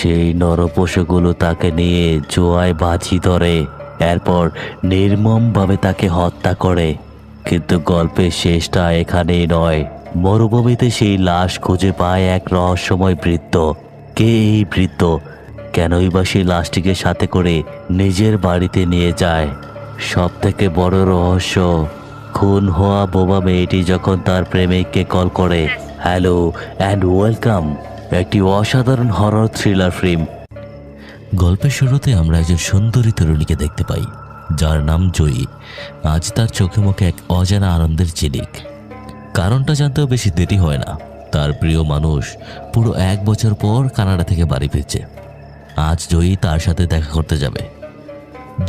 সেই নরপশুগুলো তাকে নিয়ে জোয়ায় বাজি ধরে, এরপর নির্মমভাবে তাকে হত্যা করে। কিন্তু গল্পের শেষটা এখানেই নয়। মরুভূমিতে সেই লাশ খুঁজে পায় এক রহস্যময় বৃদ্ধ। কে এই বৃদ্ধ? কেনই বা সেই লাশটিকে সাথে করে নিজের বাড়িতে নিয়ে যায়? সব থেকে বড় রহস্য, খুন হওয়া বোবা মেয়েটি যখন তার প্রেমিককে কল করে, হ্যালো অ্যান্ড ওয়েলকাম, একটি অসাধারণ হরর থ্রিলার ফিল্ম। গল্পের শুরুতে আমরা একজন সুন্দরী তরুণীকে দেখতে পাই, যার নাম জয়ী। আজ তার চোখে মুখে এক অজানা আনন্দের ঝিলিক। কারণটা জানতেও বেশি দেরি হয় না। তার প্রিয় মানুষ পুরো 1 বছর পর কানাডা থেকে বাড়ি ফিরছে। আজ জয়ী তার সাথে দেখা করতে যাবে।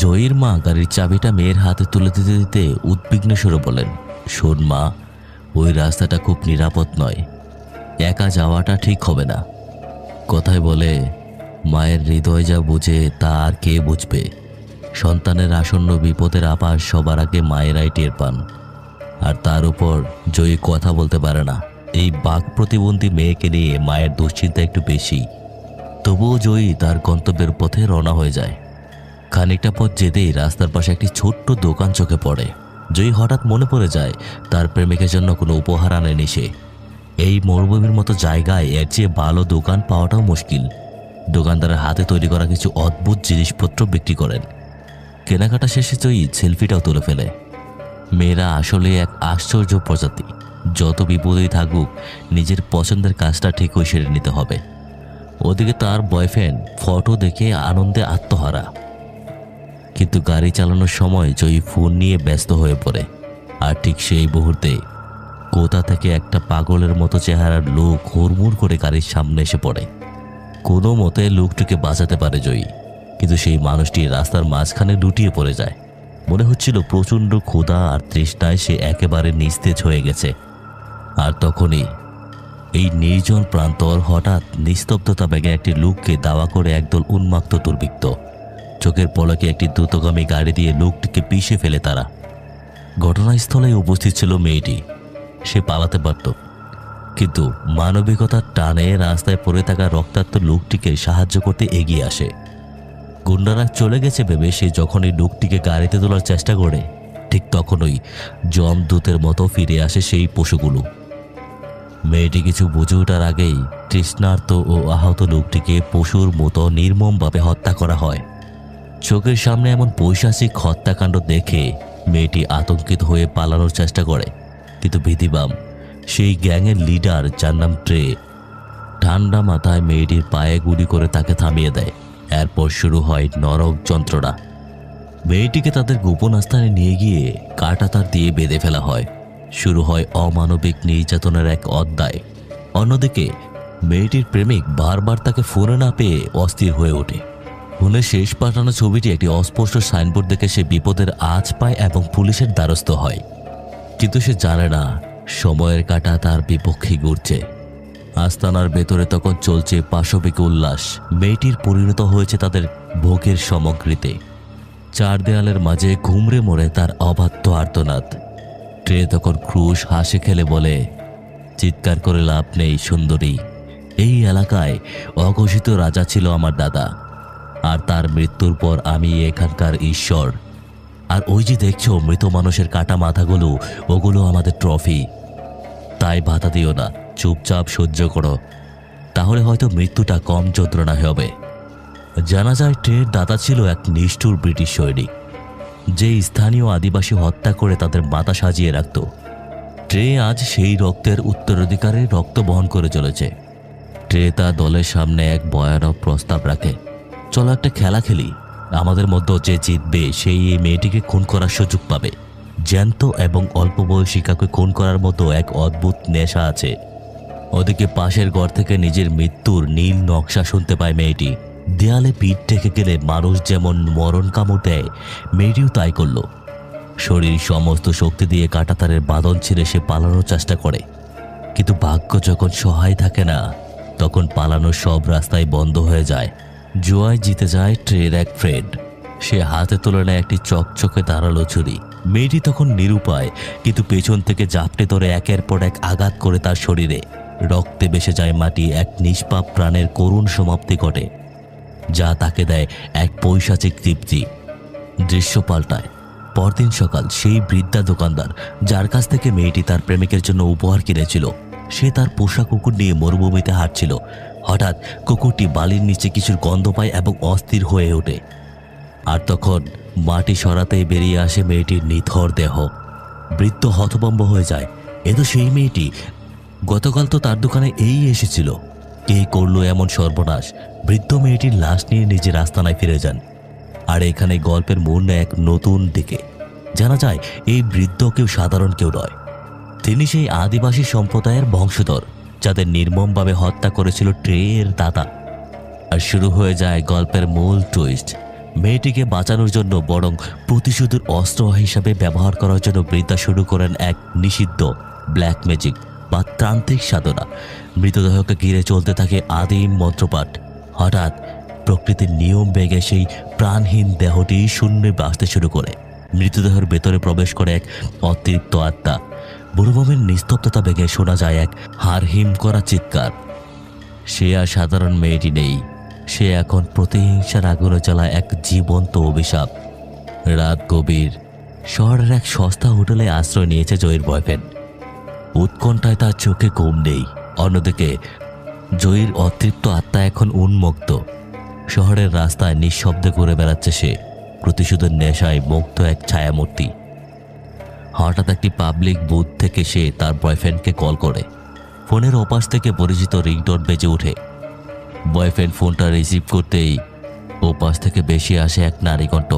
জয়ীর মা গাড়ির চাবিটা মেয়ের হাতে তুলে দিতে দিতে উদ্বিগ্ন সুরে বলেন, শোন মা, ওই রাস্তাটা খুব নিরাপদ নয়, একা যাওয়াটা ঠিক হবে না। কথায় বলে, মায়ের হৃদয় যা বুঝে তা আর কে বুঝবে। সন্তানের আসন্ন বিপদের আভাস সবার আগে মায়েরাই টের পান। আর তার উপর জয়ী কথা বলতে পারে না। এই বাক প্রতিবন্ধী মেয়েকে নিয়ে মায়ের দুশ্চিন্তা একটু বেশি। তবুও জয়ী তার গন্তব্যের পথে রওনা হয়ে যায়। খানিকটা পথ যেতেই রাস্তার পাশে একটি ছোট্ট দোকান চোখে পড়ে। জয়ী হঠাৎ মনে পড়ে যায় তার প্রেমিকের জন্য কোনো উপহার আনেনি সে। এই মরুভূমির মতো জায়গায় এর চেয়ে ভালো দোকান পাওয়াটাও মুশকিল। দোকানদারের হাতে তৈরি করা কিছু অদ্ভুত জিনিসপত্র বিক্রি করেন। কেনাকাটা শেষে জয়ী সেলফিটাও তুলে ফেলে। মেয়েরা আসলে এক আশ্চর্য প্রজাতি। যত বিপদেই থাকুক, নিজের পছন্দের কাজটা ঠিকই সেরে নিতে হবে। ওদিকে তার বয়ফ্রেন্ড ফটো দেখে আনন্দে আত্মহারা। কিন্তু গাড়ি চালানোর সময় জয়ী ফোন নিয়ে ব্যস্ত হয়ে পড়ে। আর ঠিক সেই মুহূর্তে কোথা থেকে একটা পাগলের মতো চেহারার লোক হুড়মুড় করে গাড়ির সামনে এসে পড়ে। কোনো মতে লোকটিকে বাঁচাতে পারে জয়ী, কিন্তু সেই মানুষটি রাস্তার মাঝখানে লুটিয়ে পড়ে যায়। মনে হচ্ছিল প্রচণ্ড ক্ষুধা আর তৃষ্ণায় সে একেবারে নিস্তেজ হয়ে গেছে। আর তখনই এই নির্জন প্রান্তর হঠাৎ নিস্তব্ধতা ব্যাগে একটি লোককে দাওয়া করে একদল উন্মাত্ত দুর্বৃত্ত। চোখের পলকে একটি দ্রুতগামী গাড়ি দিয়ে লোকটিকে পিষে ফেলে তারা। ঘটনাস্থলে উপস্থিত ছিল মেয়েটি। সে পালাতে পারত, কিন্তু মানবিকতার টানে রাস্তায় পড়ে থাকা রক্তাক্ত লোকটিকে সাহায্য করতে এগিয়ে আসে। গুন্ডারা চলে গেছে ভেবে সে যখনই লোকটিকে গাড়িতে তোলার চেষ্টা করে, ঠিক তখনই যমদূতের মতো ফিরে আসে সেই পশুগুলো। মেয়েটি কিছু বুঝে ওঠার আগেই তৃষ্ণার্ত ও আহত লোকটিকে পশুর মতো নির্মমভাবে হত্যা করা হয়। চোখের সামনে এমন পৈশাচিক হত্যাকাণ্ড দেখে মেয়েটি আতঙ্কিত হয়ে পালানোর চেষ্টা করে, কিন্তু ভীতিবাম সেই গ্যাংয়ের লিডার, যার নাম ট্রে, ঠান্ডা মাথায় মেয়েটির পায়ে গুলি করে তাকে থামিয়ে দেয়। এরপর শুরু হয় নরক যন্ত্রণা। মেয়েটিকে তাদের গোপন স্থানে নিয়ে গিয়ে কাঁটাতার দিয়ে বেঁধে ফেলা হয়। শুরু হয় অমানবিক নির্যাতনের এক অধ্যায়। অন্যদিকে মেয়েটির প্রেমিক বারবার তাকে ফোনে না পেয়ে অস্থির হয়ে ওঠে। ফোনে শেষ পাঠানো ছবিটি একটি অস্পষ্ট সাইনবোর্ড দেখে সে বিপদের আঁচ পায় এবং পুলিশের দ্বারস্থ হয়। কিন্তু সে জানে না সময়ের কাঁটা তার বিপক্ষে ঘুরছে। আস্তানার ভেতরে তখন চলছে পাশবিক উল্লাস। মেয়েটির পরিণত হয়েছে তাদের ভোগের সামগ্রীতে। চার দেয়ালের মাঝে ঘুমড়ে মরে তার অবাধ্য আর্তনাদ। ট্রে তখন ক্রুশ হাসি খেলে বলে, চিৎকার করে লাভ নেই সুন্দরী, এই এলাকায় অঘোষিত রাজা ছিল আমার দাদা, আর তার মৃত্যুর পর আমি এখানকার ঈশ্বর। আর ওই যে দেখছো মৃত মানুষের কাটা মাথাগুলো, ওগুলো আমাদের ট্রফি। তাই বাধা দিও না, চুপচাপ সহ্য করো, তাহলে হয়তো মৃত্যুটা কম যন্ত্রণা হবে। জানা যায় ট্রের দাদা ছিল এক নিষ্ঠুর ব্রিটিশ সৈনিক, যে স্থানীয় আদিবাসী হত্যা করে তাদের মাথা সাজিয়ে রাখত। ট্রে আজ সেই রক্তের উত্তরাধিকারে রক্ত বহন করে চলেছে। ট্রে তার দলের সামনে এক ভয়ানক প্রস্তাব রাখে, চলো একটা খেলা খেলি। আমাদের মধ্যে যে জিতবে সেই এই মেয়েটিকে খুন করার সুযোগ পাবে। জ্যান্ত এবং অল্প বয়সী কাউকে খুন করার মতো এক অদ্ভুত নেশা আছে। ওদিকে পাশের ঘর থেকে নিজের মৃত্যুর নীল নকশা শুনতে পায় মেয়েটি। দেয়ালে পিঠ ঠেকে গেলে মানুষ যেমন মরণ কামড় দেয়, মেয়েটিও তাই করল। শরীর সমস্ত শক্তি দিয়ে কাঁটাতারের বাঁধন ছিঁড়ে সে পালানোর চেষ্টা করে, কিন্তু ভাগ্য যখন সহায় থাকে না, তখন পালানোর সব রাস্তাই বন্ধ হয়ে যায়। জুয়ায় জিতে যায় ট্রের এক ফ্রেন্ড। সে হাতে তুলে নেয় একটি চকচকে ধারালো ছুরি। মেয়েটি তখন নিরুপায়, কিন্তু পেছন থেকে জাপটে ধরে একের পর এক আঘাত করে তার শরীরে। রক্তে ভেসে যায় মাটি, এক নিষ্পাপ প্রাণের করুণ সমাপ্তি ঘটে। যা তাকে দেয় এক পৈশাচিক তৃপ্তি। দৃশ্য পাল্টায়। পরদিন সকাল, সেই বৃদ্ধা দোকানদার যার কাছ থেকে মেয়েটি তার প্রেমিকের জন্য উপহার কিনেছিল, সে তার পোষা কুকুর নিয়ে মরুভূমিতে হাঁটছিল। হঠাৎ কুকুরটি বালির নিচে কিছুর গন্ধ পায় এবং অস্থির হয়ে ওঠে। আর তখন মাটি সরাতেই বেরিয়ে আসে মেয়েটির নিথর দেহ। বৃদ্ধ হতভম্ব হয়ে যায়। এ তো সেই মেয়েটি, গতকাল তো তার দোকানে এই এসেছিল। কে করলো এমন সর্বনাশ? বৃদ্ধ মেয়েটির লাশ নিয়ে নিজের আস্তানায় ফিরে যান। আর এখানে গল্পের মোড় নেয় এক নতুন দিকে। জানা যায় এই বৃদ্ধ কেউ সাধারণ কেউ নয়, তিনি সেই আদিবাসী সম্প্রদায়ের বংশধর যাদের নির্মমভাবে হত্যা করেছিল ট্রের দাদা। আর শুরু হয়ে যায় গল্পের মূল টুইস্ট। মেয়েটিকে বাঁচানোর জন্য বরং প্রতিশোধের অস্ত্র হিসাবে ব্যবহার করার জন্য বৃদ্ধা শুরু করেন এক নিষিদ্ধ ব্ল্যাক ম্যাজিক বা তান্ত্রিক সাধনা। মৃতদেহকে ঘিরে চলতে থাকে আদিম মন্ত্রপাঠ। হঠাৎ প্রকৃতির নিয়ম ভেঙে সেই প্রাণহীন দেহটি শূন্যে বাঁচতে শুরু করে। মৃতদেহের ভেতরে প্রবেশ করে এক অতৃপ্ত আত্মা। মরুভূমির নিস্তব্ধতা ভেঙে শোনা যায় এক হাড়হিম করা চিৎকার। সে আর সাধারণ মেয়েটি নেই, সে এখন প্রতিহিংসার আগুনে জ্বলা এক জীবন্ত অভিশাপ। রাত গভীর। শহরের এক সস্তা হোটেলে আশ্রয় নিয়েছে জয়ীর বয়ফ্রেন্ড। উৎকণ্ঠায় তার চোখে ঘুম নেই। অন্যদিকে জয়ীর অতৃপ্ত আত্মা এখন উন্মুক্ত। শহরের রাস্তায় নিঃশব্দে ঘুরে বেড়াচ্ছে সে, প্রতিশোধের নেশায় মুক্ত এক ছায়ামূর্তি। হঠাৎ একটি পাবলিক বুথ থেকে সে তার বয়ফ্রেন্ডকে কল করে। ফোনের ওপাশ থেকে পরিচিত রিংটোন বেজে ওঠে। বয়ফ্রেন্ড ফোনটা রিসিভ করতেই ওপাশ থেকে বেশি আসে এক নারী কণ্ঠ।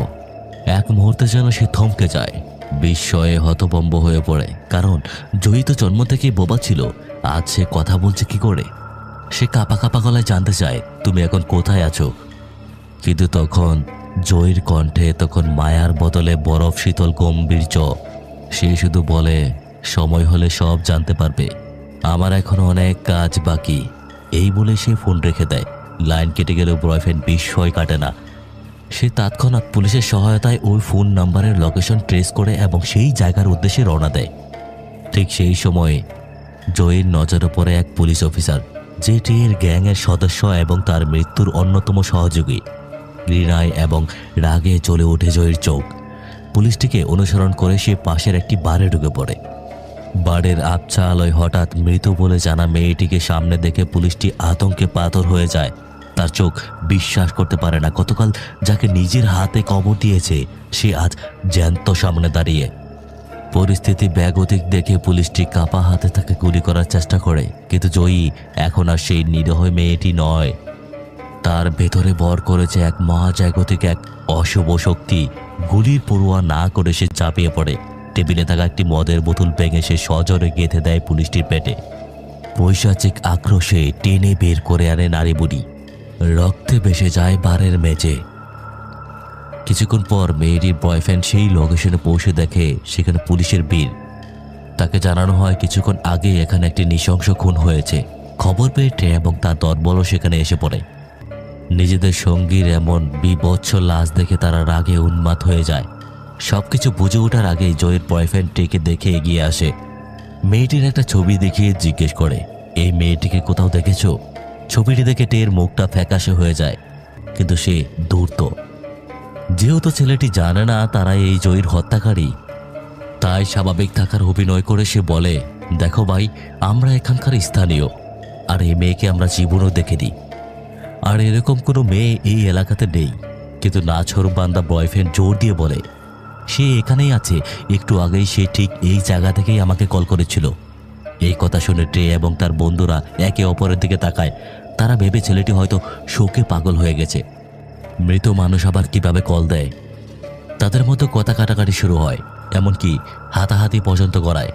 এক মুহূর্তে যেন সে থমকে যায়, বিস্ময়ে হতভম্ব হয়ে পড়ে। কারণ জয়ী তো জন্ম থেকেই বোবা ছিল, আজ সে কথা বলছে কি করে? সে কাঁপা কাঁপা গলায় জানতে চায়, তুমি এখন কোথায় আছো? কিন্তু তখন জয়ীর কণ্ঠে তখন মায়ার বদলে বরফ শীতল গম্ভীর্য। সে শুধু বলে, সময় হলে সব জানতে পারবে, আমার এখন অনেক কাজ বাকি। এই বলে সে ফোন রেখে দেয়। লাইন কেটে গেলেও বয়ফ্রেন্ড বিস্ময় কাটে না। সে তৎক্ষণাৎ পুলিশের সহায়তায় ওই ফোন নাম্বারের লোকেশন ট্রেস করে এবং সেই জায়গার উদ্দেশ্যে রওনা দেয়। ঠিক সেই সময়ে জয়ীর নজরে পড়ে এক পুলিশ অফিসার, যেটি এর গ্যাংয়ের সদস্য এবং তার মৃত্যুর অন্যতম সহযোগী। ঘৃণায় এবং রাগে জ্বলে ওঠে জয়ীর চোখ। পুলিশটিকে অনুসরণ করে সে পাশের একটি বারে ঢুকে পড়ে। বারের আবছা আলোয় হঠাৎ মৃত বলে জানা মেয়েটিকে সামনে দেখে পুলিশটি আতঙ্কে পাথর হয়ে যায়। তার চোখ বিশ্বাস করতে পারে না, গতকাল যাকে নিজের হাতে কবর দিয়েছে সে আজ জ্যান্ত সামনে দাঁড়িয়ে। পরিস্থিতি ব্যাগতিক দেখে পুলিশটি কাপা হাতে তাকে গুলি করার চেষ্টা করে, কিন্তু জয়ী এখন আর সেই নিরহ মেয়েটি নয়। তার ভেতরে ভর করেছে এক মহাজাগতিক এক অশুভ শক্তি। গুলির পরোয়া না করে সে চাপিয়ে পড়ে। টেবিলে থাকা একটি মদের বোতল ভেঙে সে সজোরে গেঁথে দেয় পুলিশটির পেটে। পৈশাচিক আক্রোশে টেনে বের করে আনে নারী বুড়ি। রক্তে ভেসে যায় বারের মেঝে। কিছুক্ষণ পর মেয়েটির বয়ফ্রেন্ড সেই লোকেশনে পৌঁছে দেখে সেখানে পুলিশের ভিড়। তাকে জানানো হয় কিছুক্ষণ আগে এখানে একটি নৃশংস খুন হয়েছে। খবর পেয়ে ট্রে এবং তার দলবলও সেখানে এসে পড়ে। নিজেদের সঙ্গীর এমন বিভৎস লাশ দেখে তারা রাগে উন্মাদ হয়ে যায়। সবকিছু বুঝে ওঠার আগেই জয়ের বয়ফ্রেন্ড টেকে দেখে এগিয়ে আসে। মেয়েটির একটা ছবি দেখিয়ে জিজ্ঞেস করে, এই মেয়েটিকে কোথাও দেখেছ? ছবিটি দেখে টের মুখটা ফ্যাকাশে হয়ে যায়, কিন্তু সে ধূর্ত। যেহেতু ছেলেটি জানে না তারা এই জয়ীর হত্যাকারী, তাই স্বাভাবিক থাকার অভিনয় করে সে বলে, দেখো ভাই, আমরা এখানকার স্থানীয়, আর এই মেয়েকে আমরা জীবনও দেখেনি। আর এরকম কোনো মেয়ে এই এলাকাতে নেই। কিন্তু নাছোড়বান্দা বয়ফ্রেন্ড জোর দিয়ে বলে, সে এখানেই আছে, একটু আগেই সে ঠিক এই জায়গা থেকেই আমাকে কল করেছিল। এই কথা শুনে ট্রে এবং তার বন্ধুরা একে অপরের দিকে তাকায়। তারা ভেবে ছেলেটি হয়তো শোকে পাগল হয়ে গেছে। মৃত মানুষ আবার কিভাবে কল দেয়? তাদের মধ্যে কথা কাটাকাটি শুরু হয়, এমনকি হাতাহাতি পর্যন্ত করায়।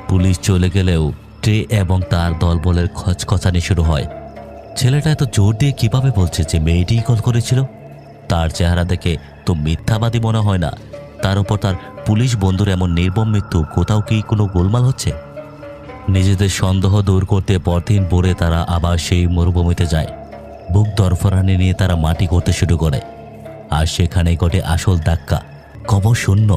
পুলিশ চলে গেলেও ট্রে এবং তার দলবলের খচখচানি শুরু হয়। ছেলেটা এত জোর দিয়ে কিভাবে বলছে যে মেয়েটিই কল করেছিল? তার চেহারা দেখে তো মিথ্যাবাদী মনে হয় না। তার উপর তার পুলিশ বন্ধুর এমন নির্মম মৃত্যু, কোথাও কি কোনো গোলমাল হচ্ছে? নিজেদের সন্দেহ দূর করতে পরদিন ভোরে তারা আবার সেই মরুভূমিতে যায়। বুক দরফরানি নিয়ে তারা মাটি করতে শুরু করে। আর সেখানে ঘটে আসল ধাক্কা। কবর শূন্য।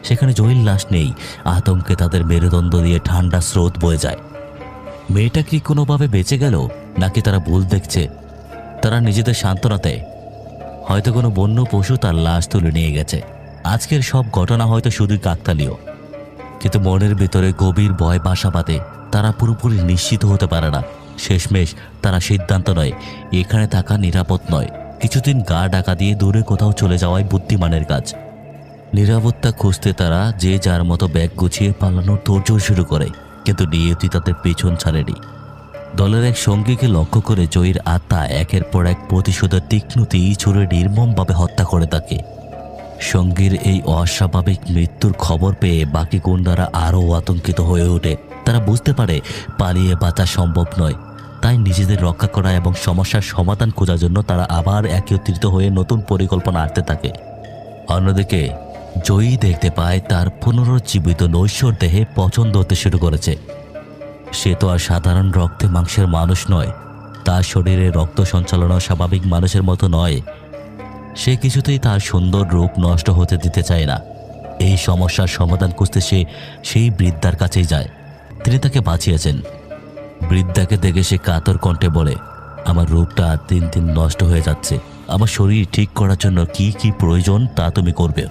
সেখানে জয়ীর লাশ নেই। আতঙ্কে তাদের মেরুদণ্ড দিয়ে ঠান্ডা স্রোত বয়ে যায়। মেয়েটা কি কোনোভাবে বেঁচে গেল, নাকি তারা ভুল দেখছে? তারা নিজেদের সান্ত্বনা দেয়, হয়তো কোনো বন্য পশু তার লাশ তুলে নিয়ে গেছে। আজকের সব ঘটনা হয়তো শুধুই কাকতালীয়, কিন্তু মনের ভিতরে গভীর ভয় বাসা বাঁধে। তারা পুরোপুরি নিশ্চিত হতে পারে না। শেষমেশ তারা সিদ্ধান্ত নয় এখানে থাকা নিরাপদ নয়। কিছুদিন গা ঢাকা দিয়ে দূরে কোথাও চলে যাওয়াই বুদ্ধিমানের কাজ। নিরাপত্তা খুঁজতে তারা যে যার মতো ব্যাগ গুছিয়ে পালানোর তোড়জোড় শুরু করে, কিন্তু নিয়তি তাদের পেছন ছাড়েনি। দলের এক সঙ্গীকে লক্ষ্য করে জয়ীর আত্মা একের পর এক প্রতিশোধের তীক্ষ্ণ তীর ছুড়ে নির্মমভাবে হত্যা করে তাকে। সঙ্গীর এই অস্বাভাবিক মৃত্যুর খবর পেয়ে বাকি গুন্ডারা আরও আতঙ্কিত হয়ে ওঠে। তারা বুঝতে পারে পালিয়ে বাঁচা সম্ভব নয়, তাই নিজেদের রক্ষা করা এবং সমস্যার সমাধান খোঁজার জন্য তারা আবার একত্রিত হয়ে নতুন পরিকল্পনা আনতে থাকে। অন্যদিকে জয়ী দেখতে পায় তার পুনরুজ্জীবিত নৈশ্বর দেহে পছন্দ হতে শুরু করেছে। সে তো আর সাধারণ রক্তে মাংসের মানুষ নয়, তার শরীরে রক্ত সঞ্চালন স্বাভাবিক মানুষের মতো নয়। সে কিছুতেই তার সুন্দর রূপ নষ্ট হতে দিতে চায় না। এই সমস্যার সমাধান খুঁজতে সে সেই বৃদ্ধার কাছেই যায়। তিনি তাকে বাঁচিয়েছেন। বৃদ্ধাকে দেখে সে কাতর কণ্ঠে বলে, আমার রূপটা দিন দিন নষ্ট হয়ে যাচ্ছে, আমার শরীর ঠিক করার জন্য কি কি প্রয়োজন তা তুমি করবে।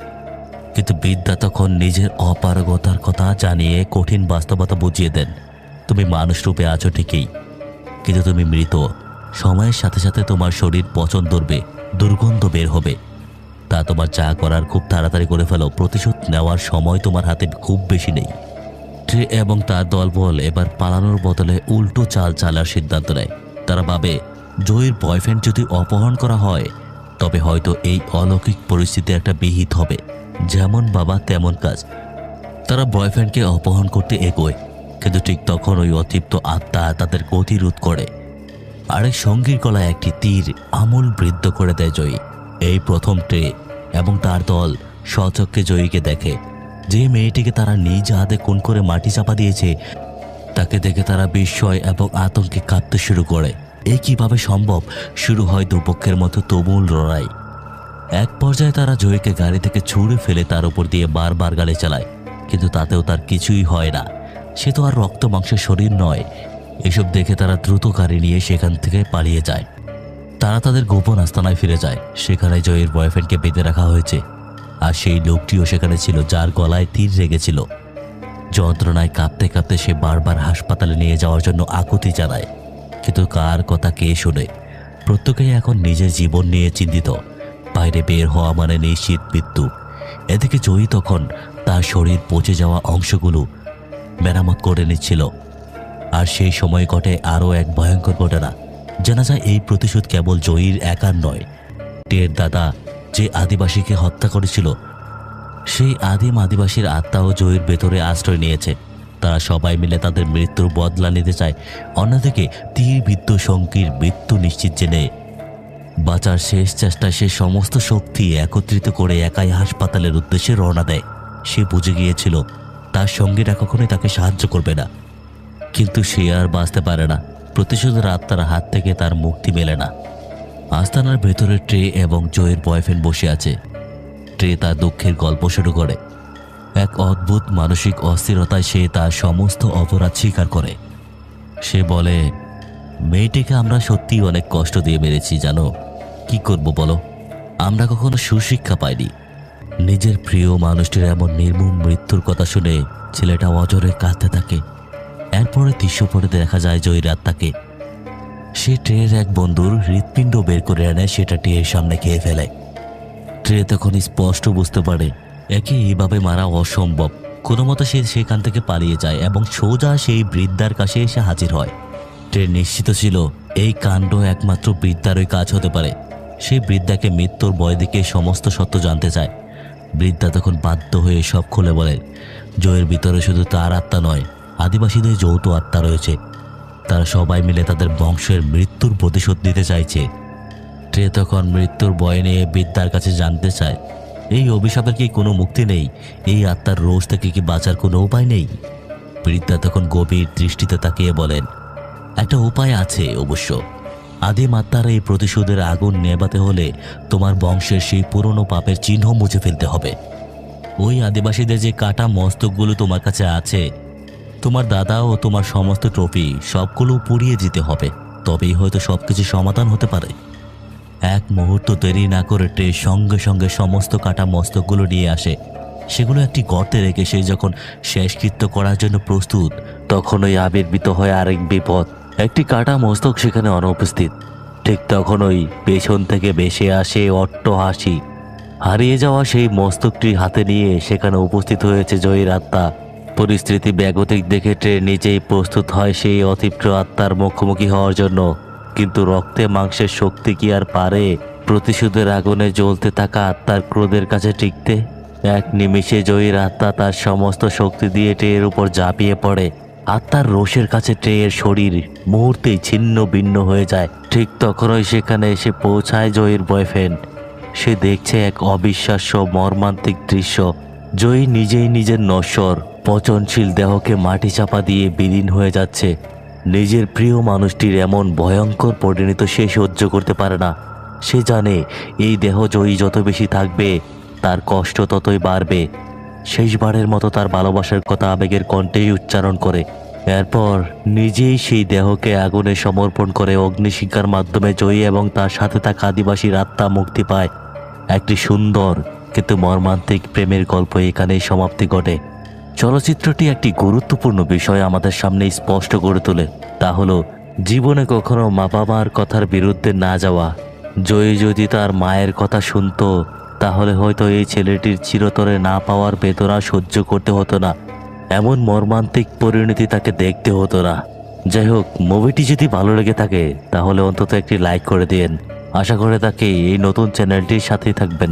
কিন্তু বৃদ্ধা তখন নিজের অপারগতার কথা জানিয়ে কঠিন বাস্তবতা বুঝিয়ে দেন, তুমি মানুষ রূপে আছো ঠিকই, কিন্তু তুমি মৃত। সময়ের সাথে সাথে তোমার শরীর পচন ধরবে, দুর্গন্ধ বের হবে। তা তোমার যা করার খুব তাড়াতাড়ি করে ফেলো, প্রতিশোধ নেওয়ার সময় তোমার হাতে খুব বেশি নেই। ট্রে এবং তার দলবল এবার পালানোর বদলে উল্টো চাল চালার সিদ্ধান্ত নেয়। তারা ভাবে জয়ীর বয়ফ্রেন্ড যদি অপহরণ করা হয় তবে হয়তো এই অলৌকিক পরিস্থিতি একটা বিহিত হবে। যেমন বাবা তেমন কাজ। তারা বয়ফ্রেন্ডকে অপহরণ করতে এগোয়, কিন্তু ঠিক তখন ওই অতৃপ্ত আত্মা তাদের গতি রোধ করে। আরেক সঙ্গীর গলায় একটি তীর আমূল বৃদ্ধ করে দেয় জয়ী। এই প্রথম ট্রে এবং তার দল স্বচক্ষে জয়ীকে দেখে। যে মেয়েটিকে তারা নিজ হাতে খুন করে মাটি চাপা দিয়েছে তাকে দেখে তারা বিস্ময় এবং আতঙ্কে কাঁপতে শুরু করে। এ কিভাবে সম্ভব? শুরু হয় দুপক্ষের মতো তুমুল লড়াই। এক পর্যায়ে তারা জয়ীকে গাড়ি থেকে ছুঁড়ে ফেলে তার উপর দিয়ে বারবার গাড়ি চালায়, কিন্তু তাতেও তার কিছুই হয় না। সে তো আর রক্ত মাংসের শরীর নয়। এসব দেখে তারা দ্রুত গাড়ি নিয়ে সেখান থেকে পালিয়ে যায়। তারা তাদের গোপন আস্তানায় ফিরে যায়। সেখানে জয়ীর বয়ফ্রেন্ডকে বেঁধে রাখা হয়েছে, আর সেই লোকটিও সেখানে ছিল যার গলায় তীর লেগেছিল। যন্ত্রণায় কাঁপতে কাঁপতে সে বারবার হাসপাতালে নিয়ে যাওয়ার জন্য আকুতি জানায়, কিন্তু কার কথা কে শোনে? প্রত্যেকেই এখন নিজের জীবন নিয়ে চিন্তিত। বাইরে বের হওয়া মানে নিশ্চিত মৃত্যু। এদিকে জয়ী তখন তার শরীর পচে যাওয়া অংশগুলো মেরামত করে নিচ্ছিল। আর সেই সময় ঘটে আরও এক ভয়ঙ্কর ঘটনা। জানা যায় এই প্রতিশোধ কেবল জয়ীর একার নয়। টের দাদা যে আদিবাসীকে হত্যা করেছিল সেই আদিম আদিবাসীর আত্মাও জয়ীর ভেতরে আশ্রয় নিয়েছে। তারা সবাই মিলে তাদের মৃত্যুর বদলা নিতে চায়। অন্যদিকে তীরবিদ্ধ সঙ্গীর মৃত্যু নিশ্চিত জেনে বাঁচার শেষ চেষ্টায় সে সমস্ত শক্তি একত্রিত করে একাই হাসপাতালের উদ্দেশ্যে রওনা দেয়। সে বুঝে গিয়েছিল তার সঙ্গীরা কখনোই তাকে সাহায্য করবে না, কিন্তু সে আর বাঁচতে পারে না। প্রতিশোধের আত্মার হাত থেকে তার মুক্তি মেলে না। আস্তানার ভেতরে ট্রে এবং জয়ের বয়ফ্রেন্ড বসে আছে। ট্রে তার দুঃখের গল্প শুরু করে। এক অদ্ভুত মানসিক অস্থিরতায় সে তার সমস্ত অপরাধ স্বীকার করে। সে বলে, মেয়েটিকে আমরা সত্যিই অনেক কষ্ট দিয়ে মেরেছি জানো। কি করব বলো? আমরা কখনো সুশিক্ষা পাইনি। নিজের প্রিয় মানুষটির এমন নির্মম মৃত্যুর কথা শুনে ছেলেটা অজরে কাঁদতে থাকে। এরপরে দৃশ্য পড়ে দেখা যায় জয়ীর আত্মাকে। সে ট্রের এক বন্ধুর হৃৎপিণ্ড বের করে এনে সেটা ট্রের সামনে খেয়ে ফেলে। ট্রে তখন স্পষ্ট বুঝতে পারে একে এইভাবে মারা অসম্ভব। কোনো মতো সে সেখান থেকে পালিয়ে যায় এবং সোজা সেই বৃদ্ধার কাছে এসে হাজির হয়। ট্রে নিশ্চিত ছিল এই কাণ্ড একমাত্র বৃদ্ধারই কাজ হতে পারে। সেই বৃদ্ধাকে মৃত্যুর ভয় দেখে সমস্ত সত্য জানতে চায়। বৃদ্ধা তখন বাধ্য হয়ে সব খুলে বলে, জয়ের ভিতরে শুধু তার আত্মা নয়, আদিবাসীদের যৌথ আত্মা রয়েছে। তারা সবাই মিলে তাদের বংশের মৃত্যুর প্রতিশোধ নিতে চাইছে। ট্রে তখন মৃত্যুর ভয় নিয়ে বৃদ্ধার কাছে জানতে চায়, এই অভিশাপের কি কোনো মুক্তি নেই? এই আত্মার রোষ থেকে কি বাঁচার কোনো উপায় নেই? বৃদ্ধা তখন গভীর দৃষ্টিতে তাকিয়ে বলেন, একটা উপায় আছে অবশ্য। আদিম আত্মার এই প্রতিশোধের আগুন নেভাতে হলে তোমার বংশের সেই পুরনো পাপের চিহ্ন মুছে ফেলতে হবে। ওই আদিবাসীদের যে কাটা মস্তকগুলো তোমার কাছে আছে, তোমার দাদা ও তোমার সমস্ত ট্রফি সবগুলো পুড়িয়ে দিতে হবে। তবেই হয়তো সবকিছু সমাধান হতে পারে। এক মুহূর্ত দেরি না করে ট্রে সঙ্গে সঙ্গে সমস্ত কাটা মস্তকগুলো নিয়ে আসে। সেগুলো একটি গর্তে রেখে সে যখন শেষকৃত্য করার জন্য প্রস্তুত, তখনই আবির্ভূত হয় আরেক বিপদ। একটি কাটা মস্তক সেখানে অনুপস্থিত। ঠিক তখনই পেছন থেকে ভেসে আসে অট্ট হাসি। হারিয়ে যাওয়া সেই মস্তকটি হাতে নিয়ে সেখানে উপস্থিত হয়েছে জয়ীর আত্মা। পরিস্থিতি ব্যাগতিক দেখে ট্রে নিজেই প্রস্তুত হয় সেই অতীপ্র আত্মার মুখোমুখি হওয়ার জন্য। কিন্তু রক্তে মাংসের শক্তি কি আর পারে প্রতিশোধের আগুনে জ্বলতে থাকা আত্মার ক্রোধের কাছে টিকতে? এক নিমিষে জয়ীর আত্মা তার সমস্ত শক্তি দিয়ে ট্রেয়ের উপর ঝাঁপিয়ে পড়ে। আত্মার রোষের কাছে ট্রেয়ের শরীর মুহূর্তেই ছিন্ন ভিন্ন হয়ে যায়। ঠিক তখনই সেখানে এসে পৌঁছায় জয়ীর বয়ফ্রেন্ড। সে দেখছে এক অবিশ্বাস্য মর্মান্তিক দৃশ্য। জয়ী নিজেই নিজের নশ্বর পচনশীল দেহকে মাটি চাপা দিয়ে বিলীন হয়ে যাচ্ছে। নিজের প্রিয় মানুষটির এমন ভয়ঙ্কর পরিণতি সে সহ্য করতে পারে না। সে জানে এই দেহ জয়ী যত বেশি থাকবে তার কষ্ট ততই বাড়বে। শেষবারের মতো তার ভালোবাসার কথা আবেগের কণ্ঠেই উচ্চারণ করে। এরপর নিজেই সেই দেহকে আগুনে সমর্পণ করে অগ্নিশিখার মাধ্যমে জয়ী এবং তার সাথে থাকা আদিবাসীর আত্মা মুক্তি পায়। একটি সুন্দর কিন্তু মর্মান্তিক প্রেমের গল্প এখানেই সমাপ্তি ঘটে। চলচ্চিত্রটি একটি গুরুত্বপূর্ণ বিষয় আমাদের সামনে স্পষ্ট করে তোলে, তা হলো জীবনে কখনো মা বাবার কথার বিরুদ্ধে না যাওয়া। জয়ী যদি তার মায়ের কথা শুনতো তাহলে হয়তো এই ছেলেটির চিরতরে না পাওয়ার বেদনা সহ্য করতে হতো না, এমন মর্মান্তিক পরিণতি তাকে দেখতে হতো না। যাই হোক, মুভিটি যদি ভালো লেগে থাকে তাহলে অন্তত একটি লাইক করে দিন। আশা করে তাকে এই নতুন চ্যানেলটির সাথেই থাকবেন।